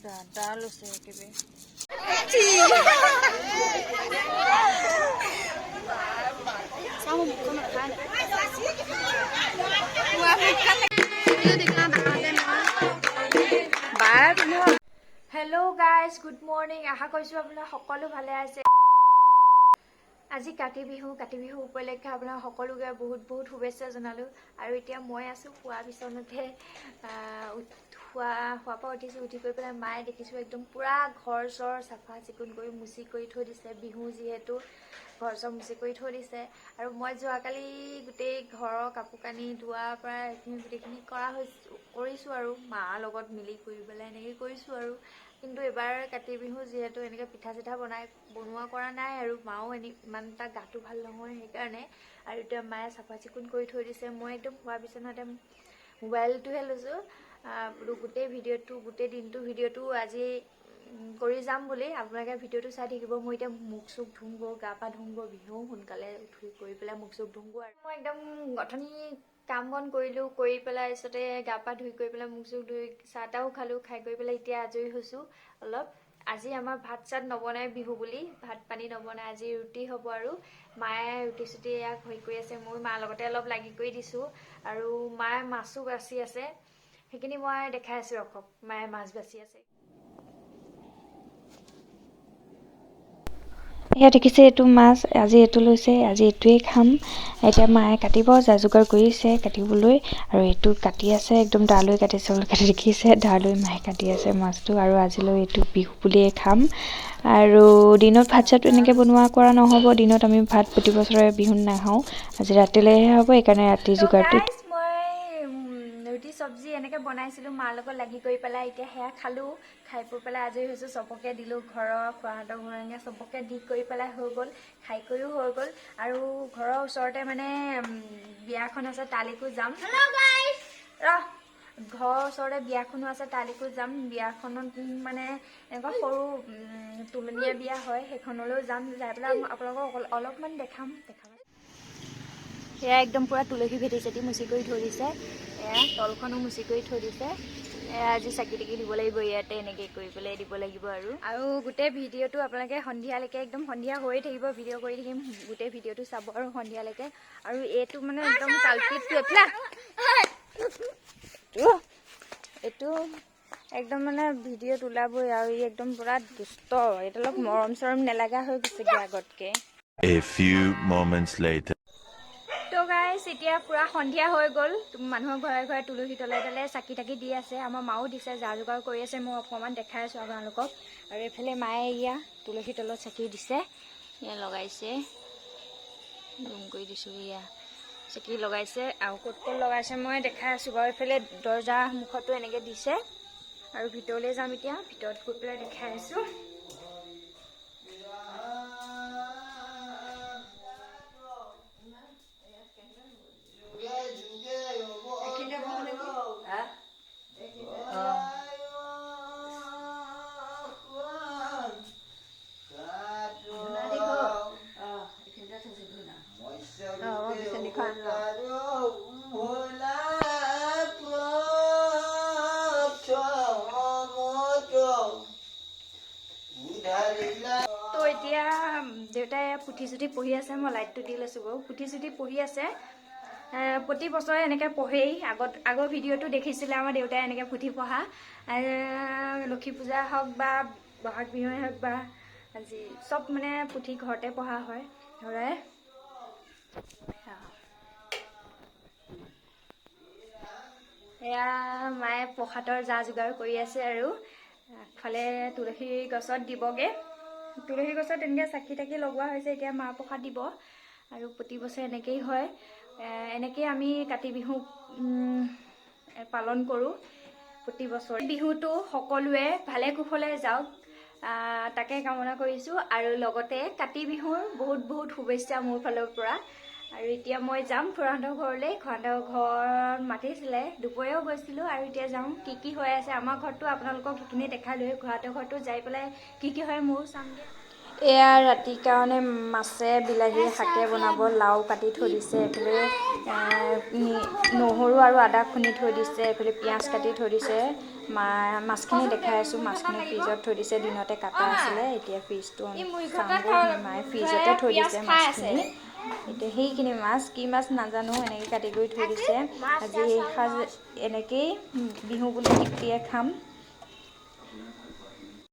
দাদা লৈছে একেবাৰে হেল্ল' গাইজ গুড মৰ্ণিং আশা কৰিছোঁ আপোনাৰ সকলো ভালে আছে আজি কাতি বিহু উপলক্ষে আপোনাৰ সকলোকে বহুত শুভেচ্ছা জনালোঁ আৰু এতিয়া মই আছোঁ শোৱা বিচনাতে শোৱাৰ পৰা উঠিছোঁ উঠি গৈ পেলাই মায়ে দেখিছোঁ একদম পূৰা ঘৰ চৰ চাফা চিকুণ কৰি মুচি কৰি থৈ দিছে বিহু যিহেতু ঘৰ চৰ মুচি কৰি থৈ দিছে আৰু মই যোৱাকালি গোটেই ঘৰৰ কাপোৰ কানি ধোৱাৰ পৰা এইখিনি গোটেইখিনি কৰিছোঁ আৰু মাৰ লগত মিলি কৰি পেলাই এনেকৈ কৰিছোঁ আৰু কিন্তু এবাৰ কাতি বিহু যিহেতু এনেকৈ পিঠা চিঠা বনোৱা কৰা নাই আৰু মাও ইমান এটা গাটো ভাল নহয় সেইকাৰণে আৰু এতিয়া মায়ে চাফা চিকুণ কৰি থৈ দিছে মই একদম শোৱা বিচনাতে মোবাইলটোহে লৈছোঁ বোলো গোটেই দিনটো ভিডিঅ'টো আজি কৰি যাম বুলি আপোনালোকে ভিডিঅ'টো চাই থাকিব মই এতিয়া মুখ চুখ ধুমগৈ গা পা ধুমগৈ বিহু সোনকালে উঠি কৰি পেলাই মুখ চুখ ধুমগৈ আৰু মই একদম অথনি কাম বন কৰিলোঁ কৰি পেলাই তাৰপিছতে গা পা ধুই কৰি পেলাই মুখ চুখ ধুই চাহ তাহো খালোঁ খাই কৰি পেলাই এতিয়া আজৰি হৈছোঁ অলপ আজি আমাৰ ভাত চাত নবনাই বিহু বুলি ভাত পানী নবনাই আজি ৰুটি হ'ব আৰু মায়ে ৰুটি চুটি ইয়াক হেৰি কৰি আছে মই মাৰ লগতে অলপ লাগি কৰি দিছোঁ আৰু মায়ে মাছো বাচি আছে সেইখিনি মই দেখাই আছোঁ ৰখক মায়ে মাছ বাচি আছে এয়া দেখিছে এইটো মাছ আজি এইটো লৈছে আজি এইটোৱেই খাম এতিয়া মায়ে কাটিব যা যোগাৰ কৰিছে কাটিবলৈ আৰু এইটো কাটি আছে একদম দালৈ কাটিছে কাটি দেখিছে দালৈ মায়ে কাটি আছে মাছটো আৰু আজিলৈ এইটো বিহু বুলিয়ে খাম আৰু দিনত ভাত চাতটো এনেকৈ বনোৱা কৰা নহ'ব দিনত আমি ভাত প্ৰতি বছৰে বিহুত নাখাওঁ আজি ৰাতিলৈহে হ'ব সেইকাৰণে ৰাতি যোগাৰটো ৰুটি চব্জি এনেকৈ বনাইছিলোঁ মাৰ লগত লাগি কৰি পেলাই এতিয়া সেয়া খালোঁ খাই পৈ পেলাই আজৰি হৈছোঁ চবকে দিলোঁ ঘৰৰ খুৰাহঁতৰ ঘৰে চবকে দি কৰি পেলাই হৈ গ'ল খাই কৰিও হৈ গ'ল আৰু ঘৰৰ ওচৰতে মানে বিয়াখন আছে তালৈকো যাম ঘৰৰ ওচৰতে বিয়াখনো আছে তালৈকো যাম বিয়াখনত মানে এনেকুৱা সৰু তুলনীয়া বিয়া হয় সেইখনলৈও যাম যাই পেলাই আপোনালোকক অলপমান দেখাম এয়া একদম পূৰা তুলসী ভেটি চেটি মুচি কৰি থৈ দিছে এয়া তলখনো মুচি কৰি থৈ দিছে আজি চাকি তাকি দিব লাগিব ইয়াতে এনেকৈ কৰি পেলাই দিব লাগিব আৰু গোটেই ভিডিঅ'টো আপোনালোকে সন্ধিয়ালৈকে একদম সন্ধিয়া হৈয়ে থাকিব ভিডিঅ' কৰি থাকিম গোটেই ভিডিঅ'টো চাব আৰু সন্ধিয়ালৈকে আৰু এইটো মানে একদম কালপিতটো এইটো একদম মানে ভিডিঅ'ত ওলাবই আৰু ই একদম পূৰা দুষ্ট এইটো অলপ মৰম চৰম নেলাগা হৈ গৈছেগৈ আগতকৈ A few moments later. তো গাইজ এতিয়া পূৰা সন্ধিয়া হৈ গ'ল মানুহৰ ঘৰে ঘৰে তুলসী তলে তলে চাকি তাকি দি আছে আমাৰ মাও দিছে যা যোগাৰ কৰি আছে মই অকণমান দেখাই আছোঁ আপোনালোকক আৰু এইফালে মায়ে এয়া তুলসী তলত চাকি দিছে এয়া লগাইছে জুম কৰি দিছোঁ এয়া চাকি লগাইছে আৰু ক'ত লগাইছে মই দেখাই আছোঁ বাৰু এইফালে দৰ্জা মুখতো এনেকৈ দিছে আৰু ভিতৰলৈ যাম এতিয়া ভিতৰত গৈ পেলাই দেখাই আছোঁ তো এতিয়া দেউতাই পুথি চুথি পঢ়ি আছে মই লাইটটো দি লৈছোঁ বাৰু পুথি চুথি পঢ়ি আছে প্ৰতি বছৰে এনেকৈ পঢ়েই আগৰ ভিডিঅ'টো দেখিছিলে আমাৰ দেউতাই এনেকৈ পুথি পঢ়া লক্ষী পূজা হওক বা বহাগ বিহুৱে হওক বা আজি চব মানে পুথি ঘৰতে পঢ়া হয় ধৰে এয়া মায়ে প্ৰসাদৰ যা যোগাৰ কৰি আছে আৰু আগফালে তুলসী গছত দিবগৈ তুলসী গছত এনেকৈ চাকি তাকি লগোৱা হৈছে এতিয়া মাহ প্ৰসাদ দিব আৰু প্ৰতি বছৰে এনেকেই হয় এনেকেই আমি কাতি বিহু পালন কৰোঁ প্ৰতি বছৰ বিহুটো সকলোৱে ভালে কুশলে যাওক তাকে কামনা কৰিছোঁ আৰু লগতে কাতি বিহুৰ বহুত শুভেচ্ছা মোৰ ফালৰ পৰা আৰু এতিয়া মই যাম খুৰাহঁতৰ ঘৰলৈ খুৰাহঁতৰ ঘৰত মাতিছিলে দুপৰীয়াও গৈছিলোঁ আৰু এতিয়া যাওঁ কি হৈ আছে আমাৰ ঘৰতো আপোনালোকক সেইখিনি দেখালোৱে খুৰাহঁতৰ ঘৰতো যাই পেলাই কি হয় মোৰো চামগৈ এয়া ৰাতিৰ কাৰণে মাছে বিলাহীয়ে শাকে বনাব লাও কাটি থৈ দিছে এইফালে নহৰু আৰু আদা খুন্দি থৈ দিছে এইফালে পিঁয়াজ কাটি থৈ দিছে মাছখিনি দেখাই আছোঁ মাছখিনি ফ্ৰিজত থৈ দিছে দিনতে কাটা আছিলে এতিয়া ফ্ৰিজটো চাওঁগৈ মায়ে ফ্ৰিজতে থৈ দিছে মাছখিনি এতিয়া সেইখিনি মাছ কি মাছ নাজানো এনেকৈ কাটি কৰি থৈ দিছে আজি এসাঁজ এনেকেই বিহু বুলি তৃপ্তিয়ে খাম